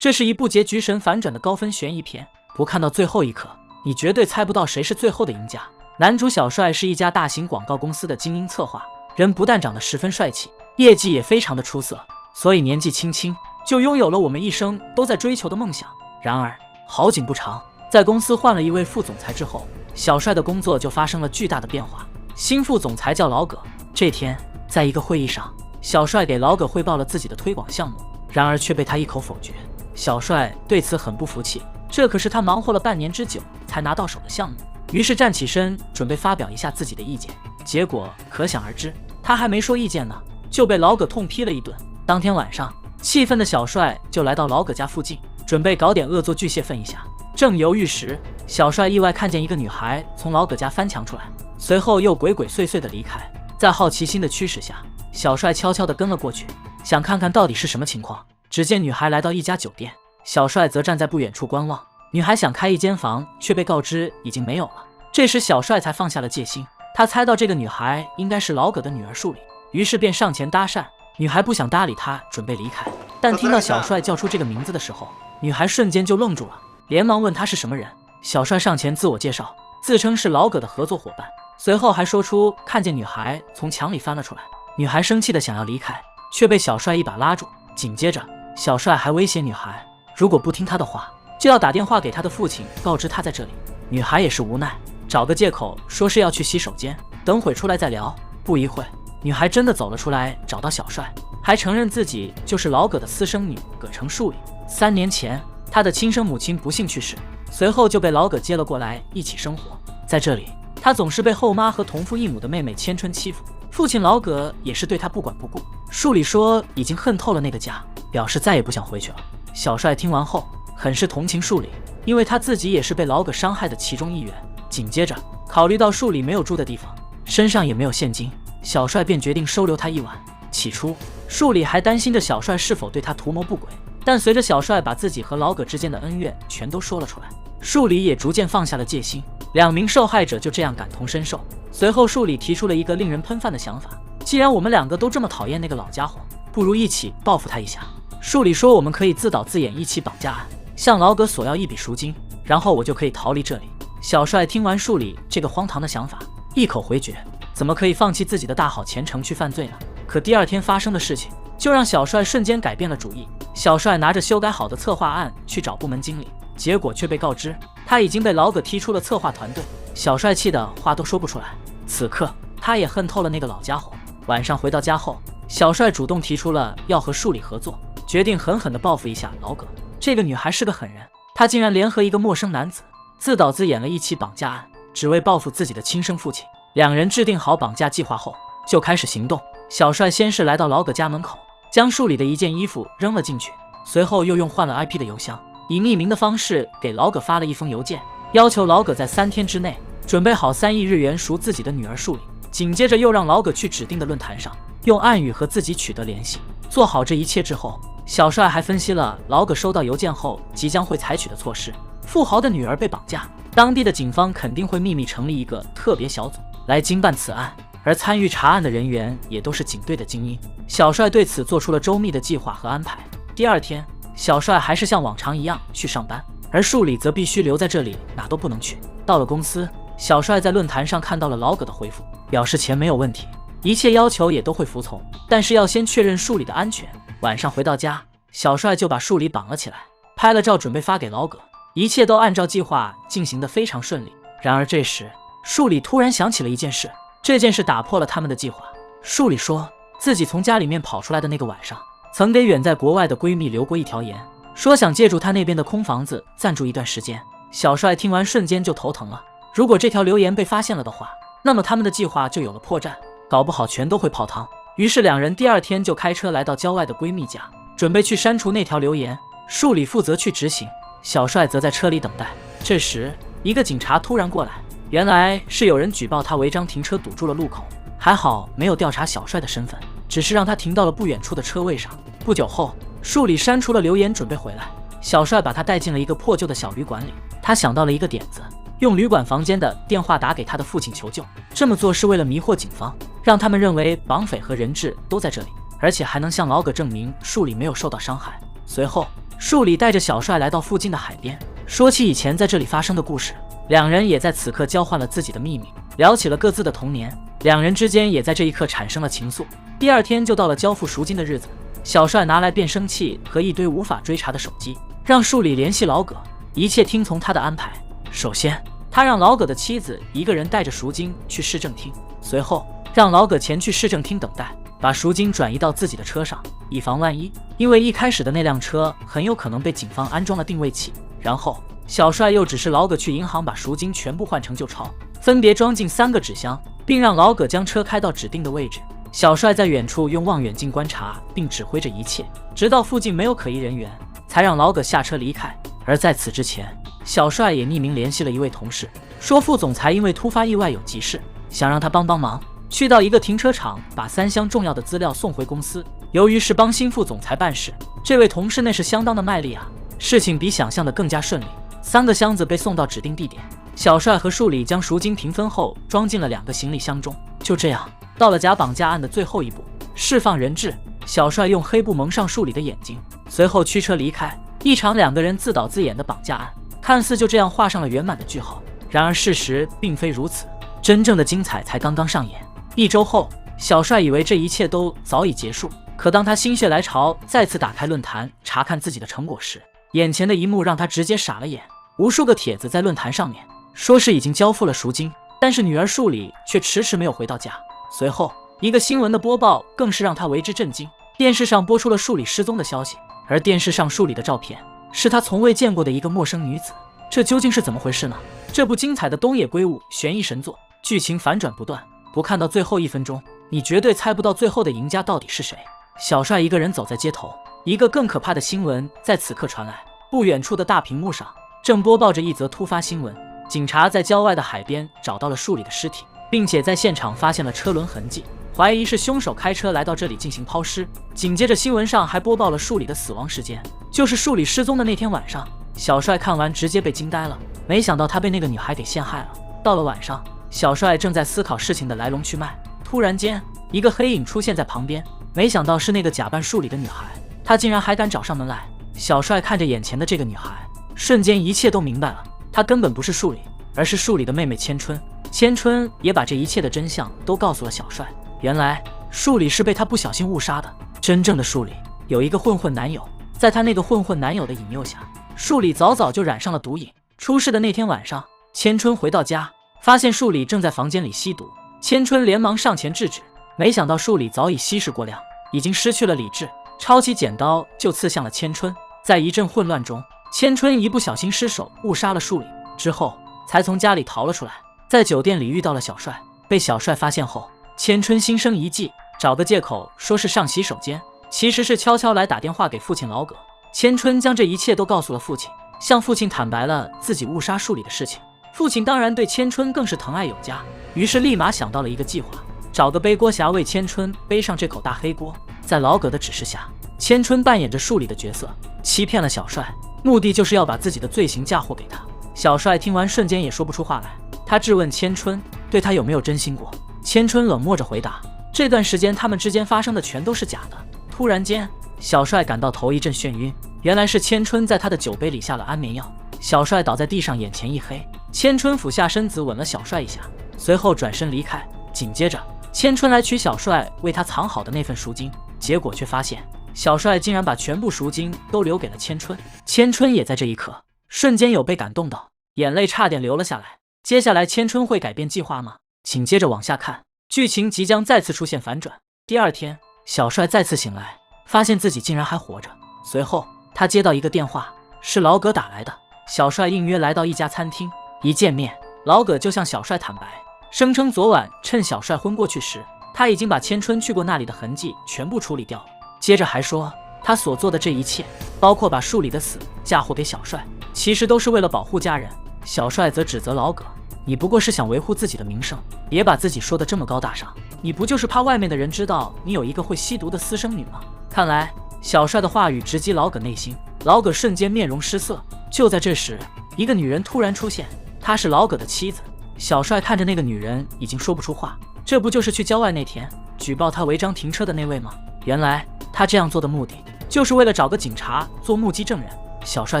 这是一部结局神反转的高分悬疑片，不看到最后一刻，你绝对猜不到谁是最后的赢家。男主小帅是一家大型广告公司的精英策划，人不但长得十分帅气，业绩也非常的出色，所以年纪轻轻就拥有了我们一生都在追求的梦想。然而好景不长，在公司换了一位副总裁之后，小帅的工作就发生了巨大的变化。新副总裁叫老葛。这天在一个会议上，小帅给老葛汇报了自己的推广项目，然而却被他一口否决。小帅对此很不服气，这可是他忙活了半年之久才拿到手的项目，于是站起身准备发表一下自己的意见。结果可想而知，他还没说意见呢，就被老葛痛批了一顿。当天晚上，气愤的小帅就来到老葛家附近，准备搞点恶作剧泄愤一下。正犹豫时，小帅意外看见一个女孩从老葛家翻墙出来，随后又鬼鬼祟祟地离开。在好奇心的驱使下，小帅悄悄地跟了过去，想看看到底是什么情况。只见女孩来到一家酒店，小帅则站在不远处观望。女孩想开一间房，却被告知已经没有了。这时小帅才放下了戒心，他猜到这个女孩应该是老葛的女儿树里，于是便上前搭讪。女孩不想搭理他，准备离开，但听到小帅叫出这个名字的时候，女孩瞬间就愣住了，连忙问他是什么人。小帅上前自我介绍，自称是老葛的合作伙伴，随后还说出看见女孩从墙里翻了出来。女孩生气的想要离开，却被小帅一把拉住。紧接着小帅还威胁女孩，如果不听他的话，就要打电话给他的父亲，告知他在这里。女孩也是无奈，找个借口说是要去洗手间，等会出来再聊。不一会，女孩真的走了出来，找到小帅，还承认自己就是老葛的私生女葛城树里。3年前，她的亲生母亲不幸去世，随后就被老葛接了过来，一起生活。在这里，她总是被后妈和同父异母的妹妹千春欺负，父亲老葛也是对她不管不顾。树里说已经恨透了那个家，表示再也不想回去了。小帅听完后很是同情树里，因为他自己也是被老葛伤害的其中一员。紧接着考虑到树里没有住的地方，身上也没有现金，小帅便决定收留他一晚。起初树里还担心着小帅是否对他图谋不轨，但随着小帅把自己和老葛之间的恩怨全都说了出来，树里也逐渐放下了戒心。2名受害者就这样感同身受。随后树里提出了一个令人喷饭的想法，既然我们2个都这么讨厌那个老家伙，不如一起报复他一下。树里说我们可以自导自演一起绑架案，向老葛索要一笔赎金，然后我就可以逃离这里。小帅听完树里这个荒唐的想法，一口回绝，怎么可以放弃自己的大好前程去犯罪呢？可第2天发生的事情就让小帅瞬间改变了主意。小帅拿着修改好的策划案去找部门经理，结果却被告知他已经被老葛踢出了策划团队。小帅气的话都说不出来。此刻他也恨透了那个老家伙。晚上回到家后，小帅主动提出了要和树里合作，决定狠狠地报复一下老葛。这个女孩是个狠人，她竟然联合一个陌生男子，自导自演了一起绑架案，只为报复自己的亲生父亲。2人制定好绑架计划后，就开始行动。小帅先是来到老葛家门口，将树里的一件衣服扔了进去，随后又用换了 IP 的邮箱，以匿名的方式给老葛发了一封邮件，要求老葛在3天之内准备好3亿日元赎自己的女儿树里。紧接着又让老葛去指定的论坛上用暗语和自己取得联系。做好这一切之后，小帅还分析了老葛收到邮件后即将会采取的措施。富豪的女儿被绑架，当地的警方肯定会秘密成立一个特别小组来经办此案，而参与查案的人员也都是警队的精英。小帅对此做出了周密的计划和安排。第2天，小帅还是像往常一样去上班，而树里则必须留在这里，哪都不能去。到了公司，小帅在论坛上看到了老葛的回复，表示钱没有问题，一切要求也都会服从，但是要先确认树里的安全。晚上回到家，小帅就把树里绑了起来，拍了照准备发给老葛。一切都按照计划进行得非常顺利。然而这时，树里突然想起了一件事，这件事打破了他们的计划。树里说自己从家里面跑出来的那个晚上，曾给远在国外的闺蜜留过一条言，说想借助她那边的空房子暂住一段时间。小帅听完瞬间就头疼了，如果这条留言被发现了的话，那么他们的计划就有了破绽，搞不好全都会泡汤。于是2人第2天就开车来到郊外的闺蜜家，准备去删除那条留言。树里负责去执行，小帅则在车里等待。这时一个警察突然过来，原来是有人举报他违章停车堵住了路口，还好没有调查小帅的身份，只是让他停到了不远处的车位上。不久后，树里删除了留言准备回来，小帅把他带进了一个破旧的小旅馆里。他想到了一个点子，用旅馆房间的电话打给他的父亲求救。这么做是为了迷惑警方，让他们认为绑匪和人质都在这里，而且还能向老葛证明树里没有受到伤害。随后，树里带着小帅来到附近的海边，说起以前在这里发生的故事。两人也在此刻交换了自己的秘密，聊起了各自的童年。两人之间也在这一刻产生了情愫。第二天就到了交付赎金的日子，小帅拿来变声器和一堆无法追查的手机，让树里联系老葛，一切听从他的安排。首先，他让老葛的妻子一个人带着赎金去市政厅，随后让老葛前去市政厅等待，把赎金转移到自己的车上，以防万一。因为一开始的那辆车很有可能被警方安装了定位器。然后小帅又指示老葛去银行把赎金全部换成旧钞，分别装进3个纸箱，并让老葛将车开到指定的位置。小帅在远处用望远镜观察并指挥着一切，直到附近没有可疑人员，才让老葛下车离开。而在此之前，小帅也匿名联系了一位同事，说副总裁因为突发意外有急事，想让他帮忙，去到一个停车场把3箱重要的资料送回公司。由于是帮新副总裁办事，这位同事那是相当的卖力啊，事情比想象的更加顺利。3个箱子被送到指定地点，小帅和树里将赎金平分后装进了2个行李箱中。就这样，到了假绑架案的最后一步，释放人质。小帅用黑布蒙上树里的眼睛，随后驱车离开。一场2个人自导自演的绑架案，看似就这样画上了圆满的句号。然而事实并非如此，真正的精彩才刚刚上演。1周后，小帅以为这一切都早已结束，可当他心血来潮再次打开论坛查看自己的成果时，眼前的一幕让他直接傻了眼。无数个帖子在论坛上面说是已经交付了赎金，但是女儿树里却迟迟没有回到家。随后一个新闻的播报更是让他为之震惊，电视上播出了树里失踪的消息，而电视上树里的照片是他从未见过的一个陌生女子。这究竟是怎么回事呢？这部精彩的东野圭吾悬疑神作，剧情反转不断，不看到最后1分钟，你绝对猜不到最后的赢家到底是谁。小帅一个人走在街头，一个更可怕的新闻在此刻传来。不远处的大屏幕上正播报着一则突发新闻，警察在郊外的海边找到了树里的尸体，并且在现场发现了车轮痕迹，怀疑是凶手开车来到这里进行抛尸。紧接着新闻上还播报了树里的死亡时间，就是树里失踪的那天晚上。小帅看完直接被惊呆了，没想到他被那个女孩给陷害了。到了晚上，小帅正在思考事情的来龙去脉，突然间一个黑影出现在旁边，没想到是那个假扮树里的女孩，她竟然还敢找上门来。小帅看着眼前的这个女孩，瞬间一切都明白了，她根本不是树里，而是树里的妹妹千春。千春也把这一切的真相都告诉了小帅，原来树里是被他不小心误杀的。真正的树里有一个混混男友，在他那个混混男友的引诱下，树里早就染上了毒瘾。出事的那天晚上，千春回到家，发现树里正在房间里吸毒。千春连忙上前制止，没想到树里早已吸食过量，已经失去了理智，抄起剪刀就刺向了千春。在一阵混乱中，千春一不小心失手误杀了树里，之后才从家里逃了出来。在酒店里遇到了小帅，被小帅发现后，千春心生一计，找个借口说是上洗手间，其实是悄悄来打电话给父亲老葛。千春将这一切都告诉了父亲，向父亲坦白了自己误杀树里的事情。父亲当然对千春更是疼爱有加，于是立马想到了一个计划，找个背锅侠为千春背上这口大黑锅。在老葛的指示下，千春扮演着树里的角色，欺骗了小帅，目的就是要把自己的罪行嫁祸给他。小帅听完瞬间也说不出话来，他质问千春对他有没有真心过。千春冷漠着回答，这段时间他们之间发生的全都是假的。突然间，小帅感到头一阵眩晕，原来是千春在他的酒杯里下了安眠药。小帅倒在地上，眼前一黑。千春俯下身子吻了小帅一下，随后转身离开。紧接着，千春来取小帅为他藏好的那份赎金，结果却发现小帅竟然把全部赎金都留给了千春。千春也在这一刻瞬间有被感动到，眼泪差点流了下来。接下来千春会改变计划吗？请接着往下看，剧情即将再次出现反转。第二天，小帅再次醒来，发现自己竟然还活着。随后他接到一个电话，是老葛打来的。小帅应约来到一家餐厅，一见面，老葛就向小帅坦白，声称昨晚趁小帅昏过去时，他已经把千春去过那里的痕迹全部处理掉了。接着还说他所做的这一切，包括把树里的死嫁祸给小帅，其实都是为了保护家人。小帅则指责老葛，你不过是想维护自己的名声，别把自己说得这么高大上，你不就是怕外面的人知道你有一个会吸毒的私生女吗？看来小帅的话语直击老葛内心，老葛瞬间面容失色。就在这时，一个女人突然出现，她是老葛的妻子。小帅看着那个女人已经说不出话，这不就是去郊外那天举报他违章停车的那位吗？原来他这样做的目的就是为了找个警察做目击证人。小帅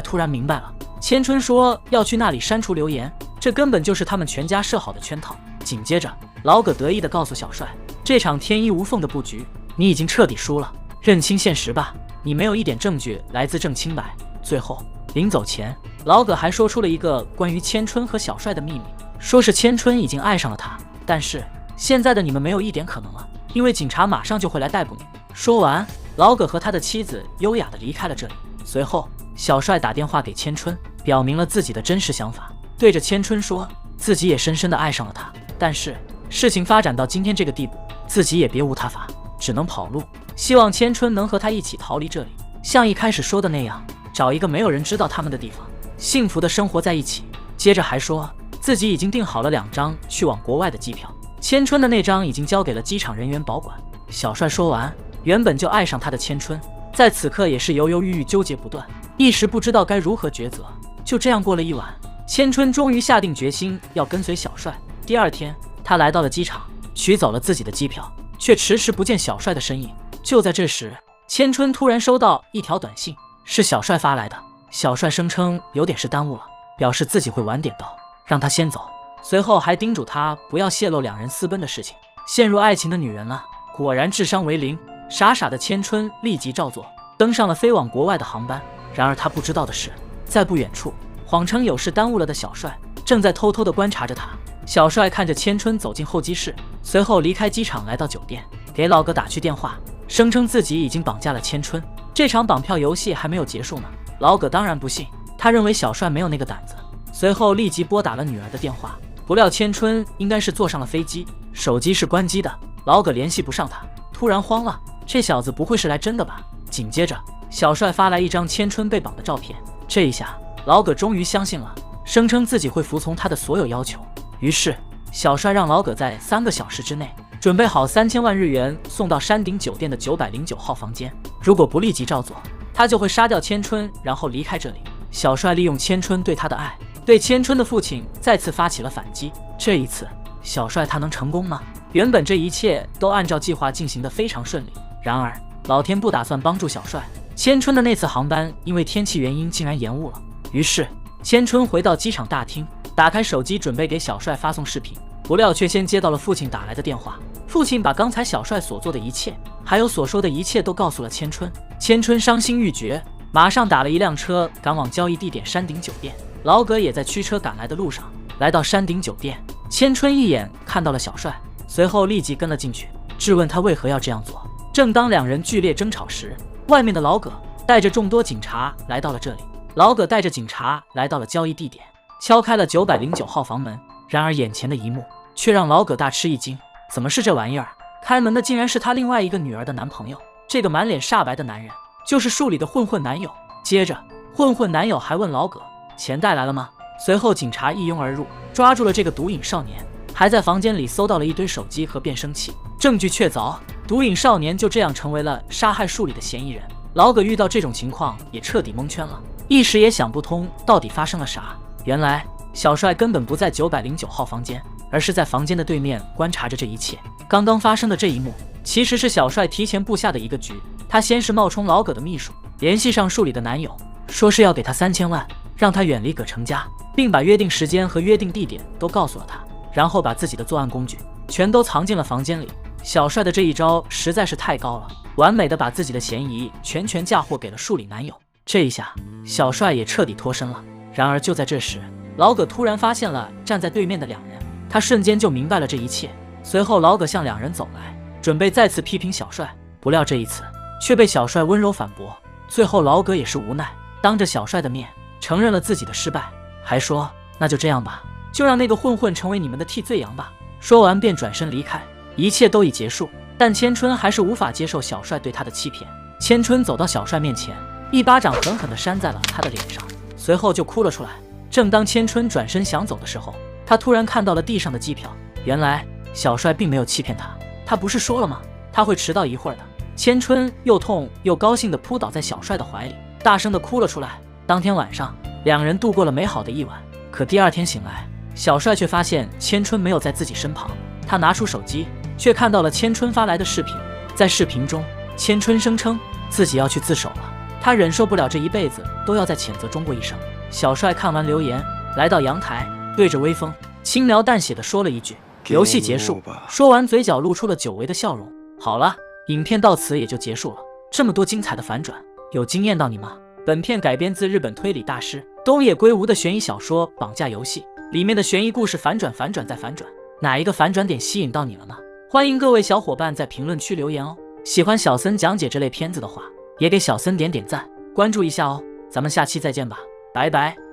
突然明白了，千春说要去那里删除留言，这根本就是他们全家设好的圈套。紧接着，老葛得意地告诉小帅，这场天衣无缝的布局，你已经彻底输了，认清现实吧，你没有一点证据来自证清白。最后，临走前，老葛还说出了一个关于千春和小帅的秘密，说是千春已经爱上了他，但是现在的你们没有一点可能了，因为警察马上就会来逮捕你。说完，老葛和他的妻子优雅地离开了这里。随后，小帅打电话给千春，表明了自己的真实想法，对着千春说自己也深深地爱上了他，但是事情发展到今天这个地步，自己也别无他法，只能跑路，希望千春能和他一起逃离这里，像一开始说的那样，找一个没有人知道他们的地方，幸福的生活在一起。接着还说自己已经订好了2张去往国外的机票，千春的那张已经交给了机场人员保管。小帅说完，原本就爱上他的千春，在此刻也是犹犹豫豫纠结不断，一时不知道该如何抉择。就这样过了一晚，千春终于下定决心要跟随小帅。第二天，他来到了机场，取走了自己的机票，却迟迟不见小帅的身影。就在这时，千春突然收到一条短信，是小帅发来的。小帅声称有点事耽误了，表示自己会晚点到，让他先走。随后还叮嘱他不要泄露2人私奔的事情。陷入爱情的女人了，果然智商为0。傻傻的千春立即照做，登上了飞往国外的航班。然而他不知道的是，在不远处，谎称有事耽误了的小帅正在偷偷地观察着他。小帅看着千春走进候机室，随后离开机场来到酒店，给老葛打去电话，声称自己已经绑架了千春，这场绑票游戏还没有结束呢。老葛当然不信，他认为小帅没有那个胆子，随后立即拨打了女儿的电话。不料千春应该是坐上了飞机，手机是关机的，老葛联系不上他，突然慌了，这小子不会是来真的吧？紧接着，小帅发来一张千春被绑的照片，这一下老葛终于相信了，声称自己会服从他的所有要求。于是小帅让老葛在3个小时之内准备好3000万日元送到山顶酒店的909号房间，如果不立即照做，他就会杀掉千春，然后离开这里。小帅利用千春对他的爱，对千春的父亲再次发起了反击。这一次，小帅他能成功吗？原本这一切都按照计划进行得非常顺利，然而老天不打算帮助小帅，千春的那次航班因为天气原因竟然延误了。于是千春回到机场大厅，打开手机准备给小帅发送视频，不料却先接到了父亲打来的电话。父亲把刚才小帅所做的一切，还有所说的一切都告诉了千春。千春伤心欲绝，马上打了一辆车赶往交易地点山顶酒店。老葛也在驱车赶来的路上。来到山顶酒店，千春一眼看到了小帅，随后立即跟了进去，质问他为何要这样做。正当2人剧烈争吵时，外面的老葛带着众多警察来到了这里。老葛带着警察来到了交易地点，敲开了909号房门。然而眼前的一幕却让老葛大吃一惊，怎么是这玩意儿？开门的竟然是他另外一个女儿的男朋友。这个满脸煞白的男人就是树里的混混男友。接着混混男友还问老葛钱带来了吗？随后警察一拥而入，抓住了这个毒瘾少年，还在房间里搜到了一堆手机和变声器，证据确凿。毒瘾少年就这样成为了杀害树里的嫌疑人。老葛遇到这种情况也彻底蒙圈了，一时也想不通到底发生了啥。原来小帅根本不在909号房间，而是在房间的对面观察着这一切。刚刚发生的这一幕其实是小帅提前布下的一个局。他先是冒充老葛的秘书，联系上树里的男友，说是要给他3000万，让他远离葛成家，并把约定时间和约定地点都告诉了他，然后把自己的作案工具全都藏进了房间里。小帅的这一招实在是太高了，完美的把自己的嫌疑全嫁祸给了树里男友。这一下小帅也彻底脱身了。然而就在这时，老葛突然发现了站在对面的2人，他瞬间就明白了这一切。随后老葛向2人走来，准备再次批评小帅，不料这一次却被小帅温柔反驳。最后老葛也是无奈，当着小帅的面承认了自己的失败，还说那就这样吧，就让那个混混成为你们的替罪羊吧。说完便转身离开。一切都已结束，但千春还是无法接受小帅对他的欺骗。千春走到小帅面前，一巴掌狠狠地扇在了他的脸上，随后就哭了出来。正当千春转身想走的时候，他突然看到了地上的机票。原来小帅并没有欺骗他，他不是说了吗？他会迟到一会儿的。千春又痛又高兴地扑倒在小帅的怀里，大声地哭了出来。当天晚上，2人度过了美好的一晚。可第二天醒来，小帅却发现千春没有在自己身旁。他拿出手机，却看到了千春发来的视频。在视频中，千春声称自己要去自首了。他忍受不了这一辈子都要在谴责中过一生。小帅看完留言，来到阳台，对着微风轻描淡写的说了一句：“游戏结束。”说完，嘴角露出了久违的笑容。好了，影片到此也就结束了。这么多精彩的反转，有惊艳到你吗？本片改编自日本推理大师东野圭吾的悬疑小说《绑架游戏》，里面的悬疑故事反转再反转，哪一个反转点吸引到你了呢？欢迎各位小伙伴在评论区留言哦。喜欢小森讲解这类片子的话，也给小森点赞，关注一下哦。咱们下期再见吧，拜拜。